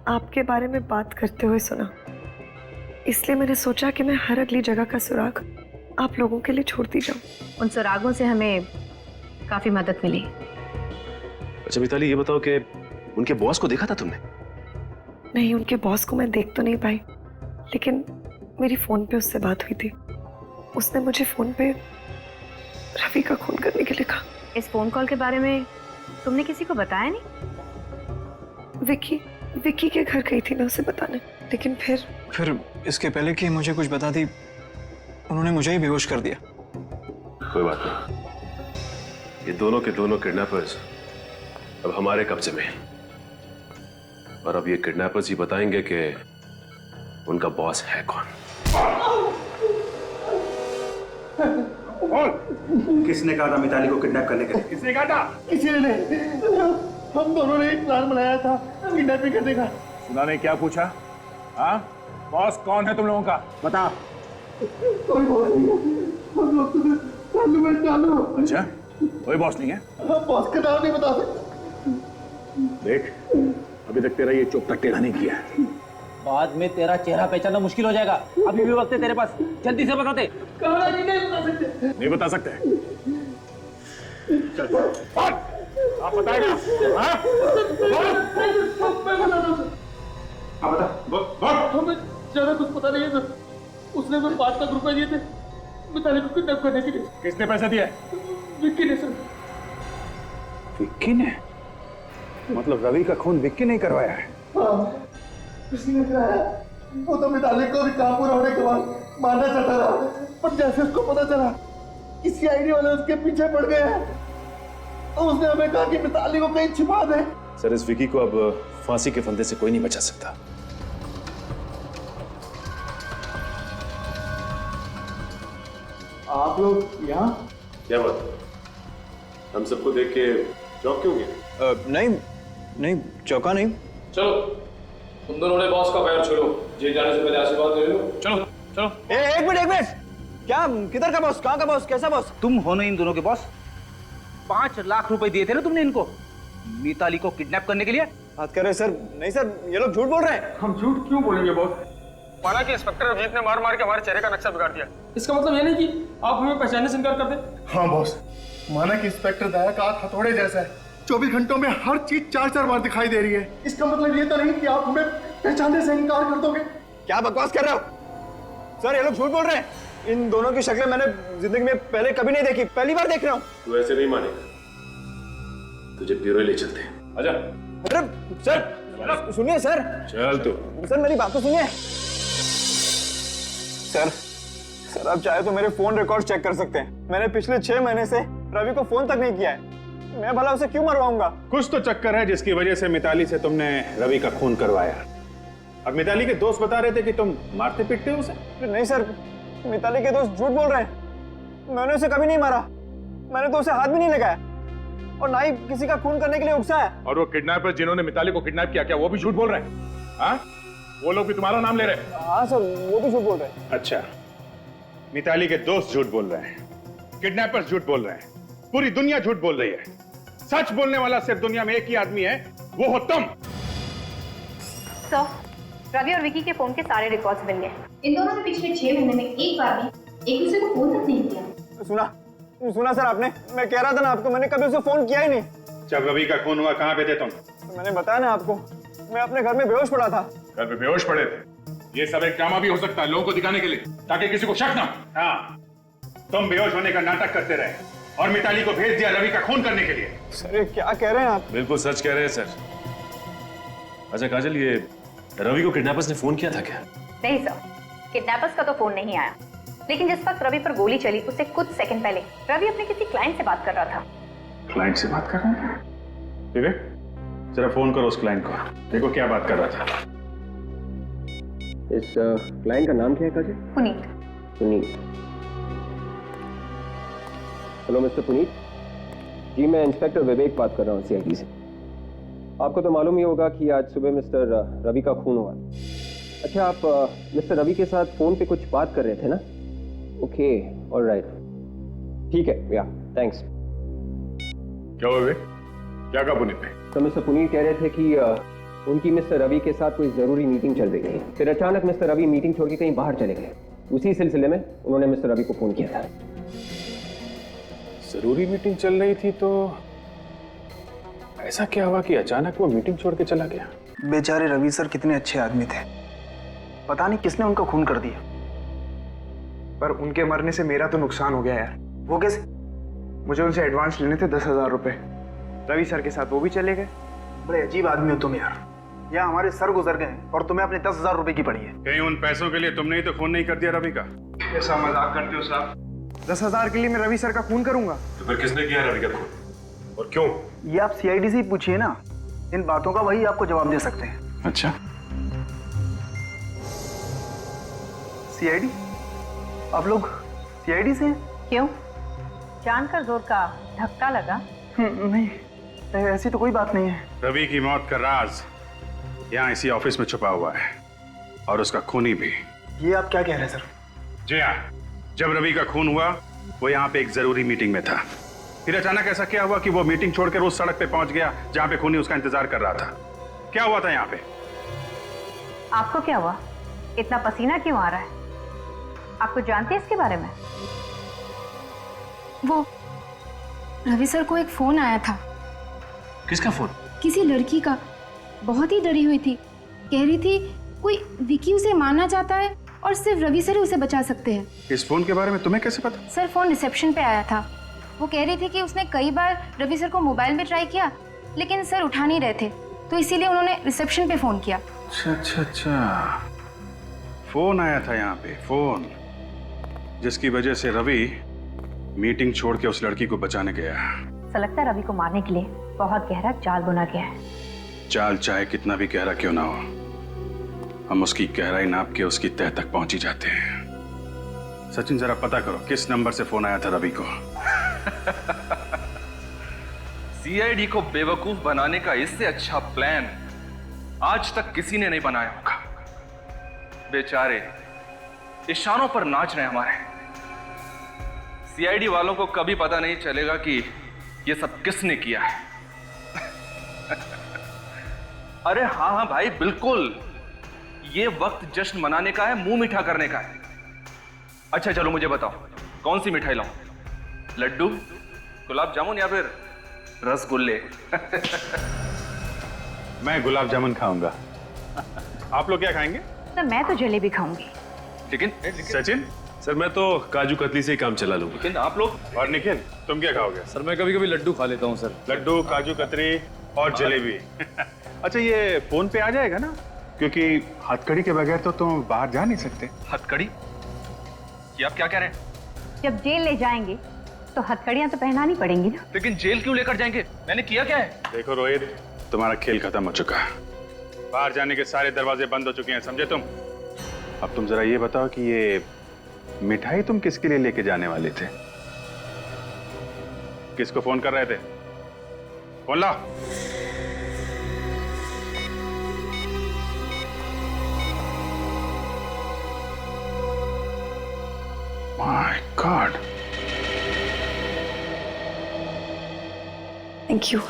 आपके बारे में बात करते हुए सुना, इसलिए मैंने सोचा कि मैं हर अगली जगह का सुराग आप लोगों के लिए छोड़ती जाऊं। उन सुरागों से हमें काफी मदद मिली। अच्छा मिताली, ये बताओ कि उनके बॉस को देखा था तुमने? नहीं, उनके बॉस को मैं देख तो नहीं पाई, लेकिन मेरी फोन पे उससे बात हुई थी। उसने मुझे फोन पे रवि का खून करने के लिए कहा। इस फोन कॉल के बारे में तुमने किसी को बताया नहीं? विक्की के घर गई थी मैं उसे बताने, लेकिन फिर इसके पहले कि मुझे कुछ बता दी, उन्होंने मुझे ही बेहोश कर दिया। कोई बात नहीं, ये दोनों के दोनों किडनैपर्स अब हमारे कब्जे में हैं, और अब ये किडनैपर्स ही बताएंगे कि उनका बॉस है कौन। किसने कहा था मिताली को किडनैप करने के लिए? किसने कहा था? किसी ने नहीं, हम दोनों ने एक प्लान बनाया था किडनैपिंग करने का। सुना ने क्या पूछा? हाँ, बॉस कौन है तुम लोगों का? बता। कोई बॉस नहीं है, हम लोग तुम्हें कालू। अच्छा, कोई बॉस नहीं है? बॉस का नाम नहीं बता सकते। देख, अभी तक तेरा ये चोपटा टेढ़ा नहीं किया है। बाद में तेरा चेहरा पहचानना मुश्किल हो जाएगा। अभी भी वक्त है तेरे पास, जल्दी से बताते। काला जी नहीं बता सकते। नहीं बता सकते? चल, आप बताएगा? हाँ? मैं बता दूँ। हाँ बता, हमें ज्यादा कुछ पता नहीं है सर। उसने तो 5 लाख रुपए दिए थे मिताली को किडनैप करने के लिए। किसने पैसा दिया? विक्की ने सर। विक्की ने? मतलब रवि का खून विक्की ने करवाया है? हाँ, उसने कराया। वो तो मिताली को भी काम पूरा होने के बाद मारना चाहता था, पर जैसे उसको पता चला कि सीआईडी वाले उसके पीछे पड़ गए हैं, तो उसने हमें कहा कि मिताली को कहीं छिपा दे। सर, इस विक्की को अब फांसी के फंदे से कोई नहीं बचा सकता। आप लोग यहाँ? क्या बात? हम सबको देख के चौंक क्यों गए? नहीं चौका नहीं। चलो, तुम दोनों ने बॉस का पैर छोड़ो। जेल जाने से पहले आशीर्वाद ले लो। चलो चलो। एक मिनट। क्या, किधर का बॉस, कहाँ का बॉस, कैसा बॉस? तुम हो ना इन दोनों के बॉस? 5 लाख रुपए दिए थे ना तुमने इनको मिताली को किडनैप करने के लिए? बात कर रहे सर? नहीं सर, ये लोग झूठ बोल रहे हैं। हम झूठ क्यों बोलेंगे बॉस? माना कि इंस्पेक्टर अभिजीत ने मार मार के हमारे चेहरे का नक्शा बिगाड़ दिया। इसका मतलब ये नहीं कि आप हमें पहचानने से इनकार कर दे। हाँ बॉस, माना कि इंस्पेक्टर दया का हाथ हथौड़े जैसा है। 24 घंटों में हर चीज 4-4 बार दिखाई दे रही है। इसका मतलब ये तो नहीं कि आप हमें पहचानने से इनकार कर दोगे। क्या बकवास कर रहे हो सर? ये लोग झूठ बोल रहे हैं। इन दोनों की शक्लें मैंने जिंदगी में पहले कभी नहीं देखी, पहली बार देख रहा हूँ। तू ऐसे नहीं मानेगा, तुझे ब्यूरो ले चलते हैं। आजा। अरे सर, सुनिए सर। चल तू। सर मेरी बात तो सुनिए। सर आप चाहे तो मेरे फोन रिकॉर्ड चेक कर सकते हैं। मैंने पिछले 6 महीने से रवि को फोन तक नहीं किया है। मैं भला उसे क्यों मरवाऊंगा? कुछ तो चक्कर है जिसकी वजह से मिताली से तुमने रवि का खून करवाया। अब मिताली के दोस्त बता रहे थे कि तुम मारते पीटते हो उसे। नहीं सर, मिताली के दोस्त झूठ बोल रहे हैं। मैंने उसे कभी नहीं मारा। मैंने तो उसे हाथ भी नहीं लगाया और ना ही किसी का खून करने के लिए उकसाया। और वो किडनैपर जिन्होंने मिताली को किडनैप किया, क्या वो भी झूठ बोल रहे हैं? हाँ? वो लोग भी तुम्हारा नाम ले रहे हैं? हाँ सर, वो भी झूठ बोल रहे हैं। अच्छा, मिताली के दोस्त झूठ बोल रहे हैं, किडनैपर्स झूठ बोल रहे हैं, पूरी दुनिया झूठ बोल रही है। सच बोलने वाला सिर्फ दुनिया में एक ही आदमी है, वो हो तुम। सर, रवि और विकी के फोन के सारे रिकॉर्ड्स मिल गए। इन दोनों ने पिछले 6 महीने में एक बार भी एक दूसरे को फोन तक नहीं किया। सुना सर आपने? मैं कह रहा था ना आपको, मैंने कभी उसे फोन किया ही नहीं। जब रवि का खून हुआ कहाँ पे थे तुम? मैंने बताया ना आपको, मैं अपने घर में बेहोश पड़ा था। घर पे बेहोश पड़े थे? ये सब एक ड्रामा भी हो सकता है लोगों को दिखाने के लिए, ताकि किसी को शक ना। हाँ, तुम बेहोश होने का नाटक करते रहे और मिताली को भेज दिया रवि का खून करने के लिए। सर ये क्या कह रहे हैं आप? बिल्कुल सच कह रहे हैं सर। अच्छा काजल, ये रवि को किडनैपर्स ने फोन किया था क्या? नहीं सर, किडनैपर्स का तो फोन नहीं आया, लेकिन जिस वक्त रवि पर गोली चली उससे कुछ सेकंड पहले रवि अपने किसी क्लाइंट से बात कर रहा था। क्लाइंट से बात कर रहा था? ठीक है, जरा फोन करो उस क्लाइंट को, देखो क्या बात कर रहा था। इस क्लाइंट का नाम क्या है काजल? पुनीत। हेलो मिस्टर पुनीत जी, मैं इंस्पेक्टर विवेक बात कर रहा हूँ सीआईडी से। आपको तो मालूम ही होगा कि आज सुबह मिस्टर रवि का खून हुआ। अच्छा, आप मिस्टर रवि के साथ फोन पे कुछ बात कर रहे थे ना? ओके, ऑलराइट, ठीक है, या थैंक्स। क्या हुआ? क्या कहा पुनीत ने? तो मिस्टर पुनीत कह रहे थे कि उनकी मिस्टर रवि के साथ कोई जरूरी मीटिंग चल रही थी, फिर अचानक मिस्टर रवि मीटिंग छोड़ के कहीं बाहर चले गए। उसी सिलसिले में उन्होंने मिस्टर रवि को फोन किया था। जरूरी मीटिंग चल रही थी तो ऐसा क्या हुआ कि अचानक वो मीटिंग छोड़ के चला गया? बेचारे रवि सर कितने अच्छे आदमी थे, पता नहीं किसने उनका खून कर दिया। पर उनके मरने से मेरा तो नुकसान हो गया यार। वो कैसे? मुझे उनसे एडवांस लेने थे 10,000 रुपए। रवि सर के साथ वो भी चले गए। बड़े अजीब आदमी हो तुम यार। या हमारे सर गुजर गए और तुम्हें अपने 10,000 रुपए की पड़ी है। कहीं उन पैसों के लिए तुमने ही तो खून नहीं कर दिया रवि का? ऐसा मजाक करते हो साहब? 10,000 के लिए मैं रवि सर का खून करूंगा? तो फिर किसने किया रवि का खून और क्यों? ये आप सीआईडी से ही पूछिए ना, इन बातों का वही आपको जवाब दे सकते हैं। अच्छा, सीआईडी? आप लोग सीआईडी से हैं? क्यों, जानकर जोर का धक्का लगा? नहीं, ऐसी तो कोई बात नहीं है। रवि की मौत का राज यहाँ इसी ऑफिस में छुपा हुआ है और उसका खूनी भी। ये आप क्या कह रहे हैं सर? जी हाँ, जब रवि का खून हुआ वो यहाँ पे एक जरूरी मीटिंग में था। फिर अचानक ऐसा क्या हुआ कि वो मीटिंग छोड़कर उस सड़क पे पहुंच गया जहां पे खूनी उसका इंतजार कर रहा था? क्या हुआ था यहाँ पे? आपको क्या हुआ? इतना पसीना क्यों आ रहा है? आपको जानते हैं इसके बारे में? वो रवि सर को एक फोन आया था। किसका फोन? किसी लड़की का। बहुत ही डरी हुई थी, कह रही थी कोई विकी उसे मारना चाहता है और सिर्फ रवि सर ही उसे बचा सकते हैं। इस फोन के बारे में तुम्हें कैसे पता? सर फोन रिसेप्शन पे आया था। वो कह रही थी कि उसने कई बार रवि सर को मोबाइल में ट्राई किया लेकिन सर उठा नहीं रहे थे, तो इसीलिए उन्होंने रिसेप्शन पे फोन किया। अच्छा, फोन आया था यहाँ पे, फोन जिसकी वजह से रवि मीटिंग छोड़ के उस लड़की को बचाने गया। ऐसा लगता है रवि को मारने के लिए बहुत गहरा जाल बुना गया है। चाल चाहे कितना भी गहरा क्यों ना हो, हम उसकी गहराई नाप के उसकी तह तक पहुंच ही जाते हैं। सचिन, जरा पता करो किस नंबर से फोन आया था रवि को। सीआईडी को बेवकूफ बनाने का इससे अच्छा प्लान आज तक किसी ने नहीं बनाया होगा। बेचारे इशारों पर नाच रहे हमारे। सीआईडी वालों को कभी पता नहीं चलेगा कि ये सब किसने किया है। अरे हाँ हाँ भाई, बिल्कुल, ये वक्त जश्न मनाने का है, मुंह मीठा करने का है। अच्छा चलो मुझे बताओ, कौन सी मिठाई लाऊं? लड्डू, गुलाब जामुन या फिर रसगुल्ले? मैं गुलाब जामुन खाऊंगा। आप लोग क्या खाएंगे? तो मैं तो जलेबी खाऊंगी। लेकिन सचिन? सर मैं तो काजू कतली से ही काम चला लूंगा। लेकिन आप लोग? और निखिल, तुम क्या खाओगे? सर मैं कभी कभी लड्डू खा लेता हूँ सर। लड्डू, काजू कतरी और जलेबी। अच्छा, ये फोन पे आ जाएगा ना? क्योंकि हथकड़ी के बगैर तो तुम बाहर जा नहीं सकते। हथकड़ी? ये आप क्या कह रहे हैं? जब जेल ले जाएंगे तो हथकड़ियां तो पहनानी पड़ेंगी ना। लेकिन जेल क्यों लेकर जाएंगे? मैंने किया क्या है? देखो रोहित, तुम्हारा खेल खत्म हो चुका है। बाहर जाने के सारे दरवाजे बंद हो चुके हैं, समझे तुम? अब तुम जरा ये बताओ कि ये मिठाई तुम किसके लिए लेके जाने वाले थे? किसको फोन कर रहे थे? फोन ला। My God. Thank you.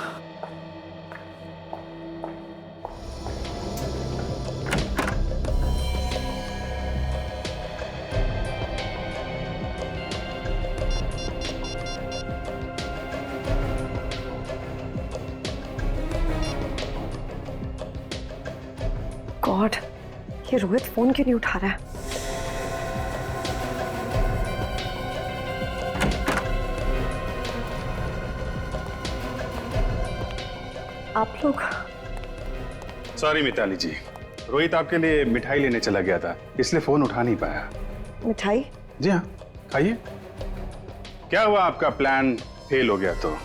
God, ये रोहित फोन क्यों नहीं उठा रहा है? आप लोग? सॉरी मिताली जी, रोहित आपके लिए मिठाई लेने चला गया था, इसलिए फोन उठा नहीं पाया। मिठाई? जी हाँ, खाइए। क्या हुआ, आपका प्लान फेल हो गया तो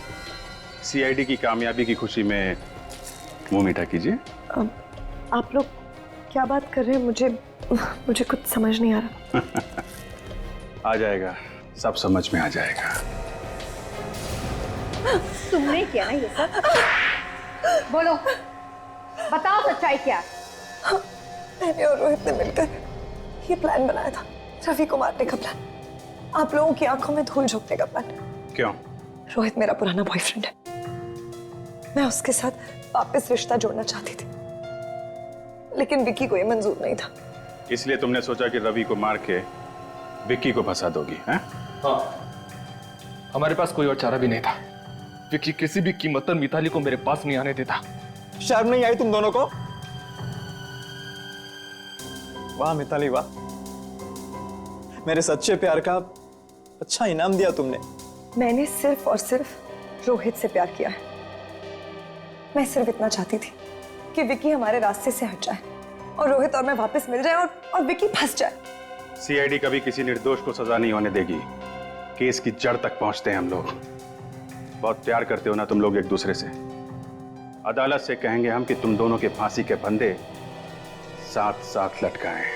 सीआईडी की कामयाबी की खुशी में मुंह मीठा कीजिए। आप लोग क्या बात कर रहे हैं? मुझे कुछ समझ नहीं आ रहा। आ जाएगा, सब समझ में आ जाएगा। तुमने किया ना ये सब? बोलो, बताओ सच्चाई क्या? मैंने और रोहित ने मिलकर ये प्लान बनाया था, रवि को मारने का प्लान, आप लोगों की आंखों में धूल झोंकने का प्लान। क्यों? रोहित मेरा पुराना बॉयफ्रेंड है, मैं उसके साथ वापस रिश्ता जोड़ना चाहती थी, लेकिन विक्की को ये मंजूर नहीं था। इसलिए तुमने सोचा कि रवि को मार के विक्की को फंसा दोगी, हैं? हाँ, हमारे पास कोई और चारा भी नहीं था। विक्की किसी भी कीमत पर मिताली को मेरे पास नहीं आने देता। शर्म नहीं आई तुम दोनों को? वाह मिताली वाह, मेरे सच्चे प्यार का अच्छा इनाम दिया तुमने। मैंने सिर्फ और सिर्फ रोहित से प्यार किया है। मैं सिर्फ इतना चाहती थी कि विक्की हमारे रास्ते से हट जाए और रोहित और मैं वापस मिल जाए और विक्की फंस जाए। सीआईडी कभी किसी निर्दोष को सजा नहीं होने देगी। केस की जड़ तक पहुंचते हैं हम लोग। बहुत प्यार करते हो ना तुम लोग एक दूसरे से। अदालत से कहेंगे हम कि तुम दोनों के फांसी के फंदे साथ साथ लटकाएं।